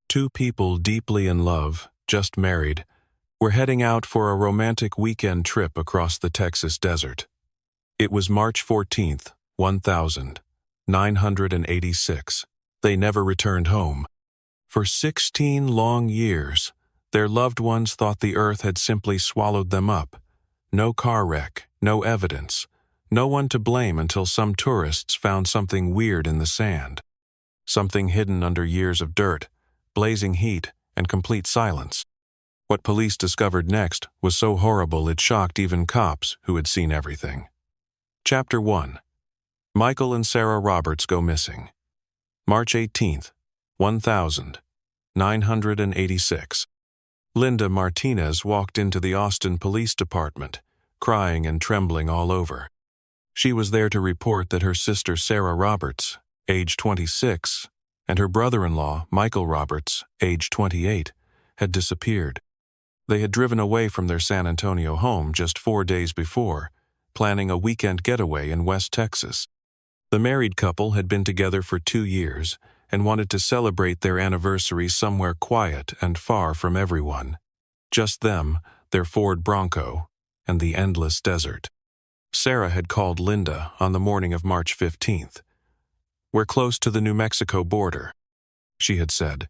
Two people deeply in love, just married, were heading out for a romantic weekend trip across the Texas desert. It was March 14th, 1986. They never returned home. For 16 long years, their loved ones thought the earth had simply swallowed them up. No car wreck, no evidence, no one to blame until some tourists found something weird in the sand. Something hidden under years of dirt, blazing heat, and complete silence. What police discovered next was so horrible it shocked even cops who had seen everything. Chapter 1. Michael and Sarah Roberts go missing. March 18th, 1986. Linda Martinez walked into the Austin Police Department, crying and trembling all over. She was there to report that her sister Sarah Roberts, age 26, and her brother-in-law, Michael Roberts, age 28, had disappeared. They had driven away from their San Antonio home just 4 days before, planning a weekend getaway in West Texas. The married couple had been together for 2 years and wanted to celebrate their anniversary somewhere quiet and far from everyone. Just them, their Ford Bronco, and the endless desert. Sarah had called Linda on the morning of March 15th. "We're close to the New Mexico border," she had said.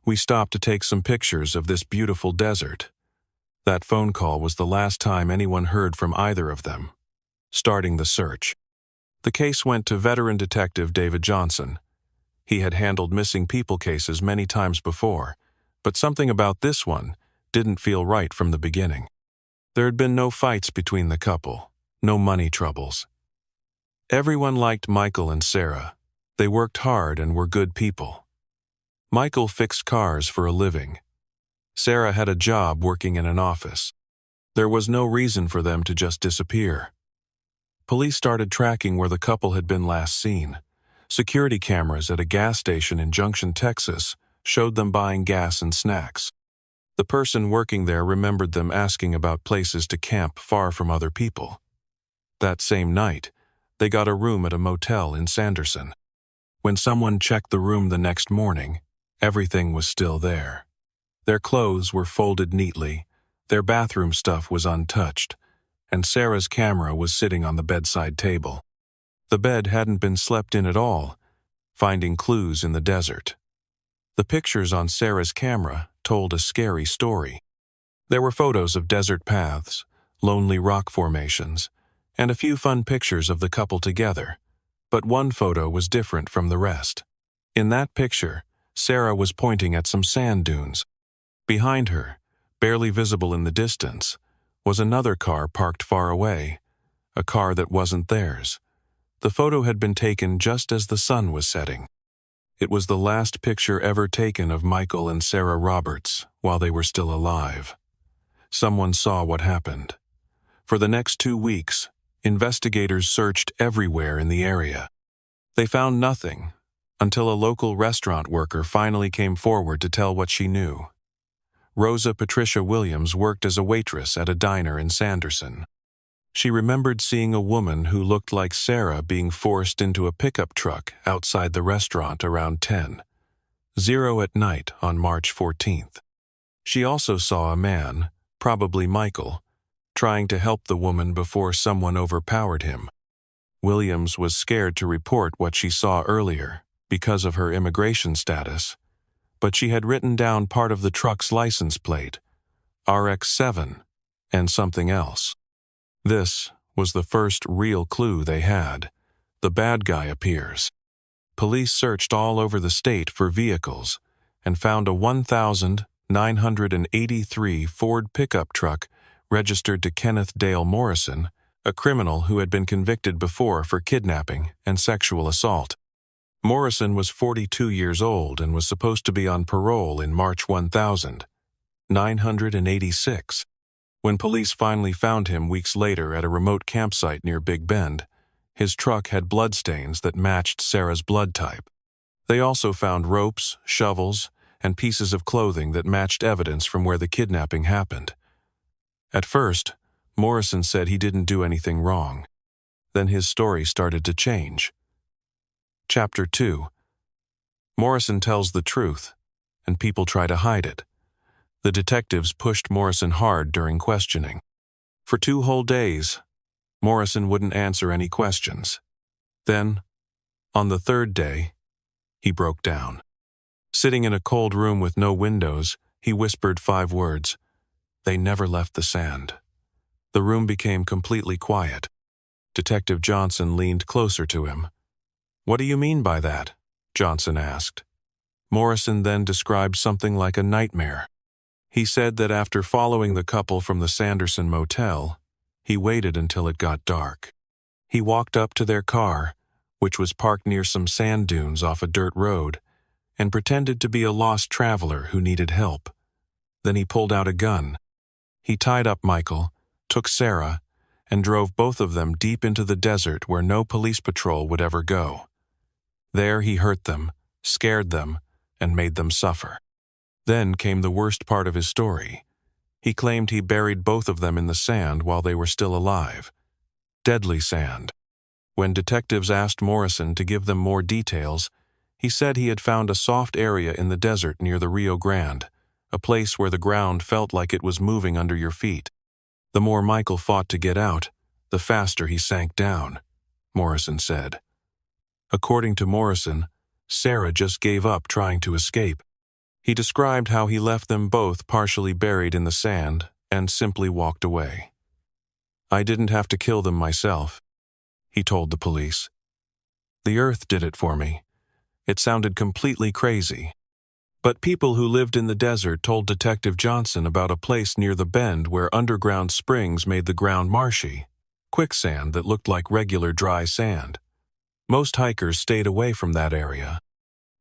"We stopped to take some pictures of this beautiful desert." That phone call was the last time anyone heard from either of them. Starting the search. The case went to veteran detective David Johnson. He had handled missing people cases many times before, but something about this one didn't feel right from the beginning. There had been no fights between the couple, no money troubles. Everyone liked Michael and Sarah. They worked hard and were good people. Michael fixed cars for a living. Sarah had a job working in an office. There was no reason for them to just disappear. Police started tracking where the couple had been last seen. Security cameras at a gas station in Junction, Texas, showed them buying gas and snacks. The person working there remembered them asking about places to camp far from other people. That same night, they got a room at a motel in Sanderson. When someone checked the room the next morning, everything was still there. Their clothes were folded neatly, their bathroom stuff was untouched, and Sarah's camera was sitting on the bedside table. The bed hadn't been slept in at all, finding clues in the desert. The pictures on Sarah's camera told a scary story. There were photos of desert paths, lonely rock formations, and a few fun pictures of the couple together, but one photo was different from the rest. In that picture, Sarah was pointing at some sand dunes. Behind her, barely visible in the distance, was another car parked far away, a car that wasn't theirs. The photo had been taken just as the sun was setting. It was the last picture ever taken of Michael and Sarah Roberts while they were still alive. Someone saw what happened. For the next 2 weeks, investigators searched everywhere in the area. They found nothing until a local restaurant worker finally came forward to tell what she knew. Rosa Patricia Williams worked as a waitress at a diner in Sanderson. She remembered seeing a woman who looked like Sarah being forced into a pickup truck outside the restaurant around 10:00 at night on March 14th. She also saw a man, probably Michael, trying to help the woman before someone overpowered him. Williams was scared to report what she saw earlier because of her immigration status, but she had written down part of the truck's license plate, RX-7, and something else. This was the first real clue they had. The bad guy appears. Police searched all over the state for vehicles and found a 1983 Ford pickup truck registered to Kenneth Dale Morrison, a criminal who had been convicted before for kidnapping and sexual assault. Morrison was 42 years old and was supposed to be on parole in March 1986. When police finally found him weeks later at a remote campsite near Big Bend, his truck had bloodstains that matched Sarah's blood type. They also found ropes, shovels, and pieces of clothing that matched evidence from where the kidnapping happened. At first, Morrison said he didn't do anything wrong. Then his story started to change. Chapter 2. Morrison tells the truth, and people try to hide it. The detectives pushed Morrison hard during questioning. For 2 whole days, Morrison wouldn't answer any questions. Then, on the 3rd day, he broke down. Sitting in a cold room with no windows, he whispered 5 words. They never left the sand. The room became completely quiet. Detective Johnson leaned closer to him. "What do you mean by that?" Johnson asked. Morrison then described something like a nightmare. He said that after following the couple from the Sanderson motel, he waited until it got dark. He walked up to their car, which was parked near some sand dunes off a dirt road, and pretended to be a lost traveler who needed help. Then he pulled out a gun. He tied up Michael, took Sarah, and drove both of them deep into the desert where no police patrol would ever go. There he hurt them, scared them, and made them suffer. Then came the worst part of his story. He claimed he buried both of them in the sand while they were still alive. Deadly sand. When detectives asked Morrison to give them more details, he said he had found a soft area in the desert near the Rio Grande, a place where the ground felt like it was moving under your feet. The more Michael fought to get out, the faster he sank down, Morrison said. According to Morrison, Sarah just gave up trying to escape. He described how he left them both partially buried in the sand and simply walked away. "I didn't have to kill them myself," he told the police. "The earth did it for me." It sounded completely crazy. But people who lived in the desert told Detective Johnson about a place near the bend where underground springs made the ground marshy, quicksand that looked like regular dry sand. Most hikers stayed away from that area.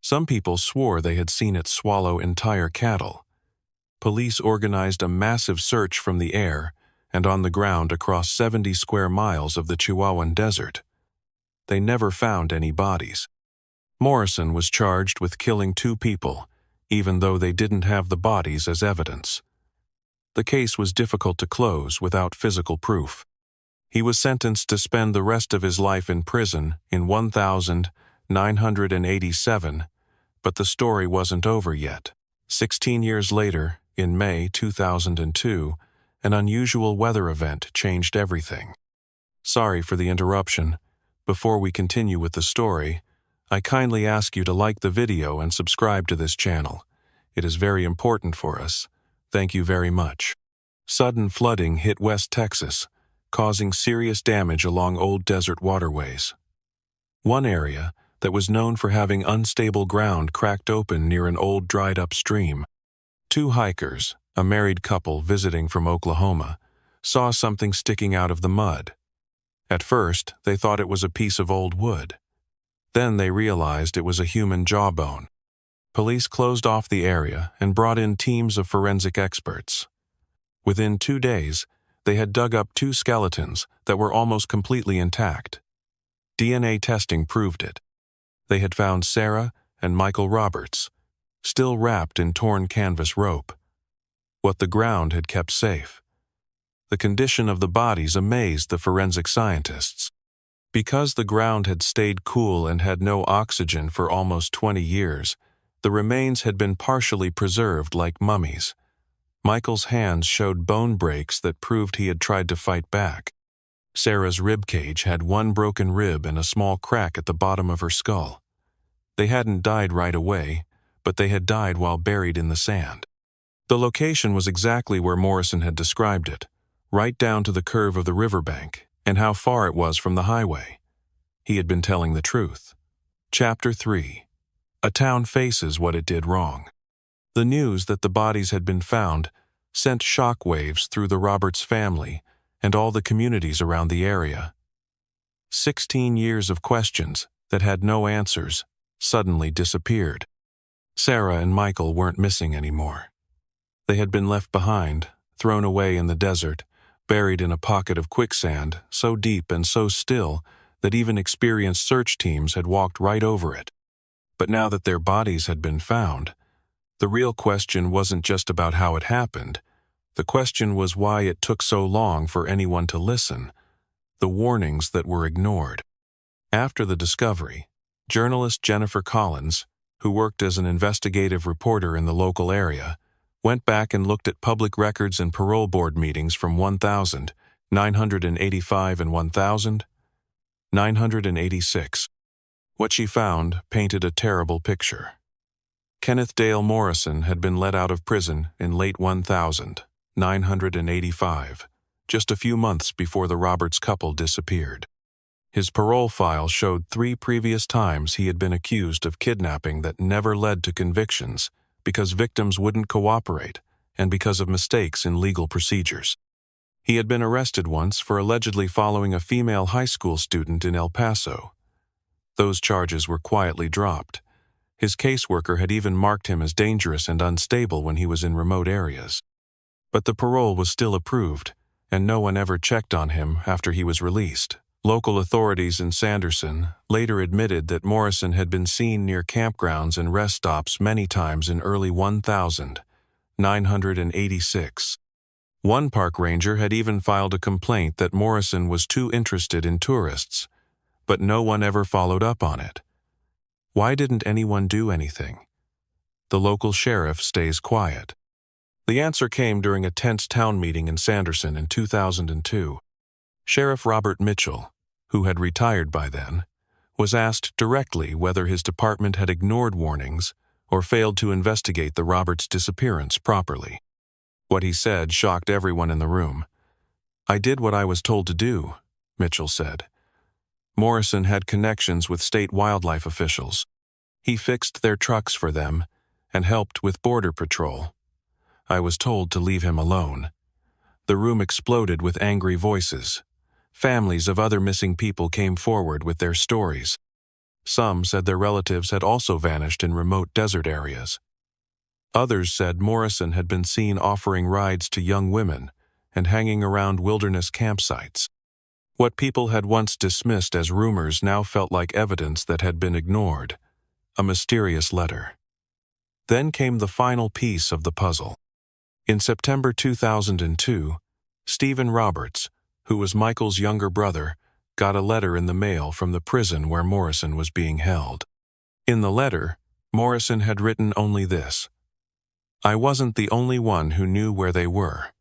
Some people swore they had seen it swallow entire cattle. Police organized a massive search from the air and on the ground across 70 square miles of the Chihuahuan Desert. They never found any bodies. Morrison was charged with killing 2 people, even though they didn't have the bodies as evidence. The case was difficult to close without physical proof. He was sentenced to spend the rest of his life in prison in 1987, but the story wasn't over yet. 16 years later, in May 2002, an unusual weather event changed everything. Sorry for the interruption. Before we continue with the story, I kindly ask you to like the video and subscribe to this channel. It is very important for us. Thank you very much. Sudden flooding hit West Texas, causing serious damage along old desert waterways. One area that was known for having unstable ground cracked open near an old dried-up stream. 2 hikers, a married couple visiting from Oklahoma, saw something sticking out of the mud. At first, they thought it was a piece of old wood. Then they realized it was a human jawbone. Police closed off the area and brought in teams of forensic experts. Within 2 days, they had dug up 2 skeletons that were almost completely intact. DNA testing proved it. They had found Sarah and Michael Roberts, still wrapped in torn canvas rope. What the ground had kept safe. The condition of the bodies amazed the forensic scientists. Because the ground had stayed cool and had no oxygen for almost 20 years, the remains had been partially preserved like mummies. Michael's hands showed bone breaks that proved he had tried to fight back. Sarah's rib cage had 1 broken rib and a small crack at the bottom of her skull. They hadn't died right away, but they had died while buried in the sand. The location was exactly where Morrison had described it, right down to the curve of the riverbank and how far it was from the highway. He had been telling the truth. Chapter 3. A town faces what it did wrong. The news that the bodies had been found sent shockwaves through the Roberts family and all the communities around the area. 16 years of questions that had no answers suddenly disappeared. Sarah and Michael weren't missing anymore. They had been left behind, thrown away in the desert, buried in a pocket of quicksand so deep and so still that even experienced search teams had walked right over it. But now that their bodies had been found, the real question wasn't just about how it happened. The question was why it took so long for anyone to listen, the warnings that were ignored. After the discovery, journalist Jennifer Collins, who worked as an investigative reporter in the local area, went back and looked at public records and parole board meetings from 1985 and 1986. What she found painted a terrible picture. Kenneth Dale Morrison had been let out of prison in late 1985, just a few months before the Roberts couple disappeared. His parole file showed 3 previous times he had been accused of kidnapping that never led to convictions because victims wouldn't cooperate and because of mistakes in legal procedures. He had been arrested once for allegedly following a female high school student in El Paso. Those charges were quietly dropped. His caseworker had even marked him as dangerous and unstable when he was in remote areas. But the parole was still approved, and no one ever checked on him after he was released. Local authorities in Sanderson later admitted that Morrison had been seen near campgrounds and rest stops many times in early 1986. One park ranger had even filed a complaint that Morrison was too interested in tourists, but no one ever followed up on it. Why didn't anyone do anything? The local sheriff stays quiet. The answer came during a tense town meeting in Sanderson in 2002. Sheriff Robert Mitchell, who had retired by then, was asked directly whether his department had ignored warnings or failed to investigate the Roberts' disappearance properly. What he said shocked everyone in the room. "I did what I was told to do," Mitchell said. Morrison had connections with state wildlife officials. He fixed their trucks for them and helped with border patrol. I was told to leave him alone. The room exploded with angry voices. Families of other missing people came forward with their stories. Some said their relatives had also vanished in remote desert areas. Others said Morrison had been seen offering rides to young women and hanging around wilderness campsites. What people had once dismissed as rumors now felt like evidence that had been ignored. A mysterious letter. Then came the final piece of the puzzle. In September 2002, Stephen Roberts, who was Michael's younger brother, got a letter in the mail from the prison where Morrison was being held. In the letter, Morrison had written only this: "I wasn't the only one who knew where they were.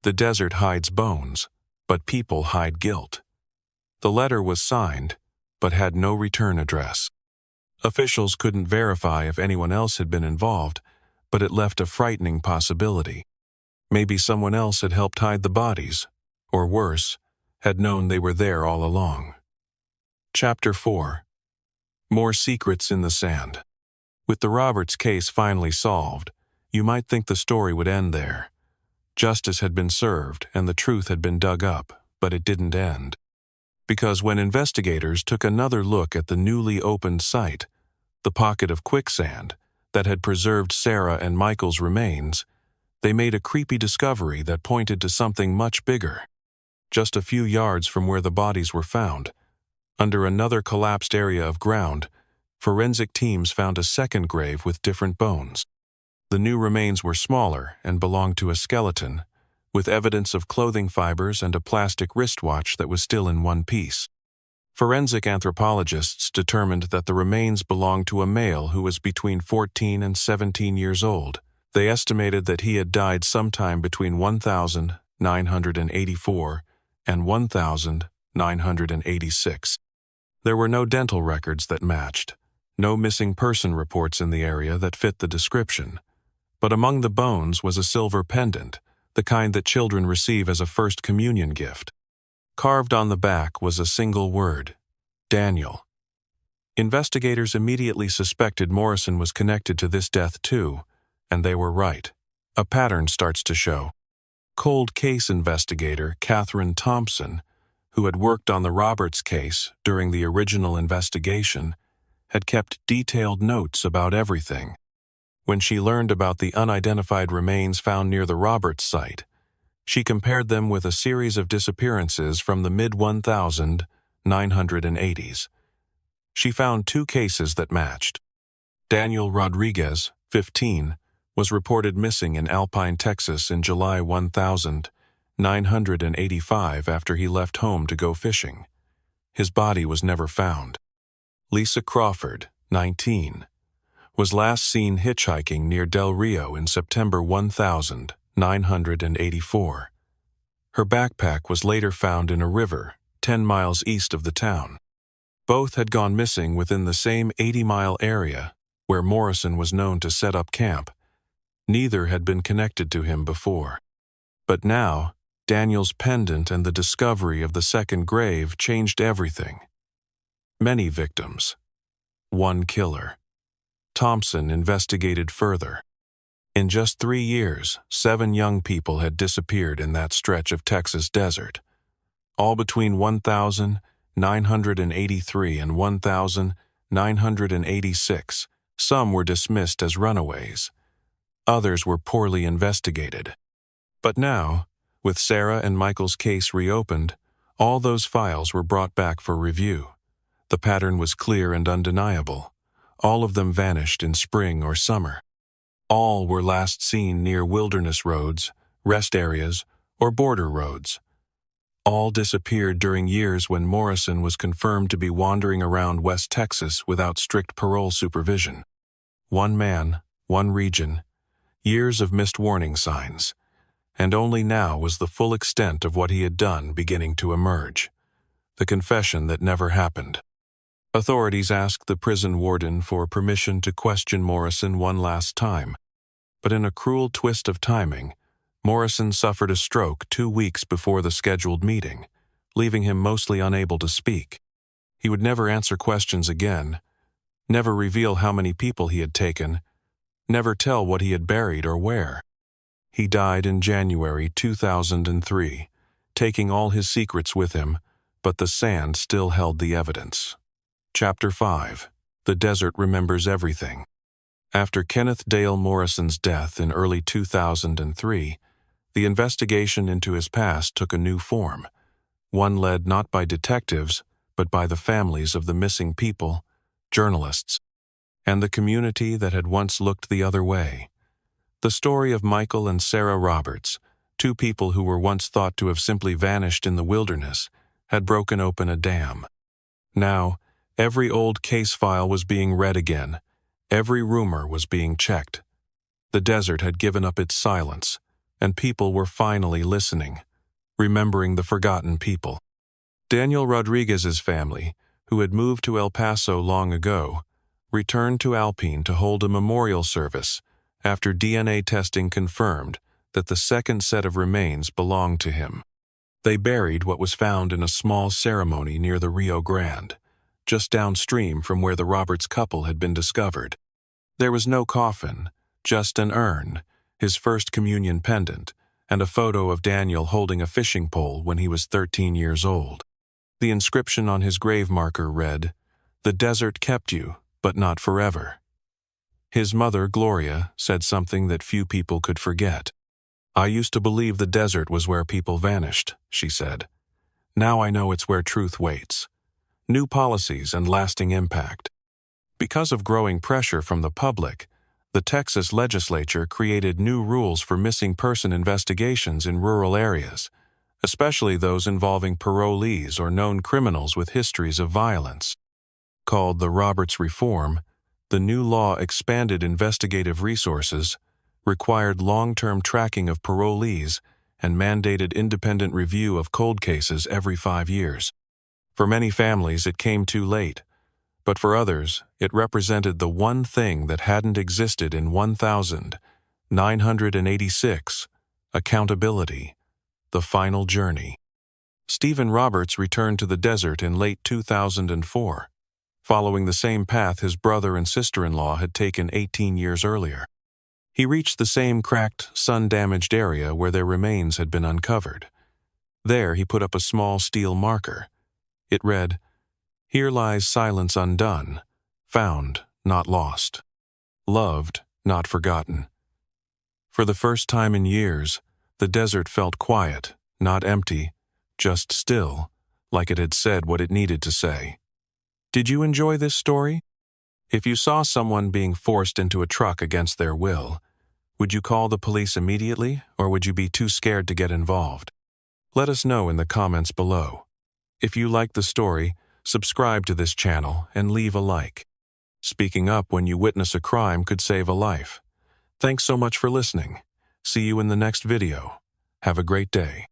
The desert hides bones, but people hide guilt." The letter was signed, but had no return address. Officials couldn't verify if anyone else had been involved, but it left a frightening possibility. Maybe someone else had helped hide the bodies, or worse, had known they were there all along. Chapter 4. More secrets in the sand. With the Roberts case finally solved, you might think the story would end there. Justice had been served and the truth had been dug up, but it didn't end. Because when investigators took another look at the newly opened site, the pocket of quicksand that had preserved Sarah and Michael's remains, they made a creepy discovery that pointed to something much bigger. Just a few yards from where the bodies were found, under another collapsed area of ground, forensic teams found a second grave with different bones. The new remains were smaller and belonged to a skeleton, with evidence of clothing fibers and a plastic wristwatch that was still in one piece. Forensic anthropologists determined that the remains belonged to a male who was between 14 and 17 years old. They estimated that he had died sometime between 1984 and 1986. There were no dental records that matched, no missing person reports in the area that fit the description. But among the bones was a silver pendant, the kind that children receive as a first communion gift. Carved on the back was a single word: Daniel. Investigators immediately suspected Morrison was connected to this death too, and they were right. A pattern starts to show. Cold case investigator Catherine Thompson, who had worked on the Roberts case during the original investigation, had kept detailed notes about everything. When she learned about the unidentified remains found near the Roberts site, she compared them with a series of disappearances from the mid-1980s. She found 2 cases that matched. Daniel Rodriguez, 15, was reported missing in Alpine, Texas in July 1985 after he left home to go fishing. His body was never found. Lisa Crawford, 19, was last seen hitchhiking near Del Rio in September 1984. Her backpack was later found in a river 10 miles east of the town. Both had gone missing within the same 80-mile area where Morrison was known to set up camp. Neither had been connected to him before. But now, Daniel's pendant and the discovery of the second grave changed everything. Many victims. One killer. Thompson investigated further. In just 3 years, 7 young people had disappeared in that stretch of Texas desert. All between 1,983 and 1,986. Some were dismissed as runaways. Others were poorly investigated. But now, with Sarah and Michael's case reopened, all those files were brought back for review. The pattern was clear and undeniable. All of them vanished in spring or summer. All were last seen near wilderness roads, rest areas, or border roads. All disappeared during years when Morrison was confirmed to be wandering around West Texas without strict parole supervision. One man, one region, years of missed warning signs. And only now was the full extent of what he had done beginning to emerge. The confession that never happened. Authorities asked the prison warden for permission to question Morrison one last time. But in a cruel twist of timing, Morrison suffered a stroke 2 weeks before the scheduled meeting, leaving him mostly unable to speak. He would never answer questions again, never reveal how many people he had taken, never tell what he had buried or where. He died in January 2003, taking all his secrets with him, but the sand still held the evidence. Chapter 5. The Desert Remembers Everything. After Kenneth Dale Morrison's death in early 2003, the investigation into his past took a new form, one led not by detectives, but by the families of the missing people, journalists, and the community that had once looked the other way. The story of Michael and Sarah Roberts, 2 people who were once thought to have simply vanished in the wilderness, had broken open a dam. Now, every old case file was being read again. Every rumor was being checked. The desert had given up its silence, and people were finally listening, remembering the forgotten people. Daniel Rodriguez's family, who had moved to El Paso long ago, returned to Alpine to hold a memorial service after DNA testing confirmed that the second set of remains belonged to him. They buried what was found in a small ceremony near the Rio Grande, just downstream from where the Roberts couple had been discovered. There was no coffin, just an urn, his first communion pendant, and a photo of Daniel holding a fishing pole when he was 13 years old. The inscription on his grave marker read, "The desert kept you, but not forever." His mother, Gloria, said something that few people could forget. "I used to believe the desert was where people vanished," she said. "Now I know it's where truth waits. New policies and lasting impact." Because of growing pressure from the public, the Texas legislature created new rules for missing person investigations in rural areas, especially those involving parolees or known criminals with histories of violence. Called the Roberts Reform, the new law expanded investigative resources, required long-term tracking of parolees, and mandated independent review of cold cases every 5 years. For many families, it came too late, but for others, it represented the one thing that hadn't existed in 1986, accountability, the final journey. Stephen Roberts returned to the desert in late 2004, following the same path his brother and sister-in-law had taken 18 years earlier. He reached the same cracked, sun-damaged area where their remains had been uncovered. There he put up a small steel marker. It read, "Here lies silence undone, found, not lost, loved, not forgotten." For the first time in years, the desert felt quiet, not empty, just still, like it had said what it needed to say. Did you enjoy this story? If you saw someone being forced into a truck against their will, would you call the police immediately, or would you be too scared to get involved? Let us know in the comments below. If you liked the story, subscribe to this channel and leave a like. Speaking up when you witness a crime could save a life. Thanks so much for listening. See you in the next video. Have a great day.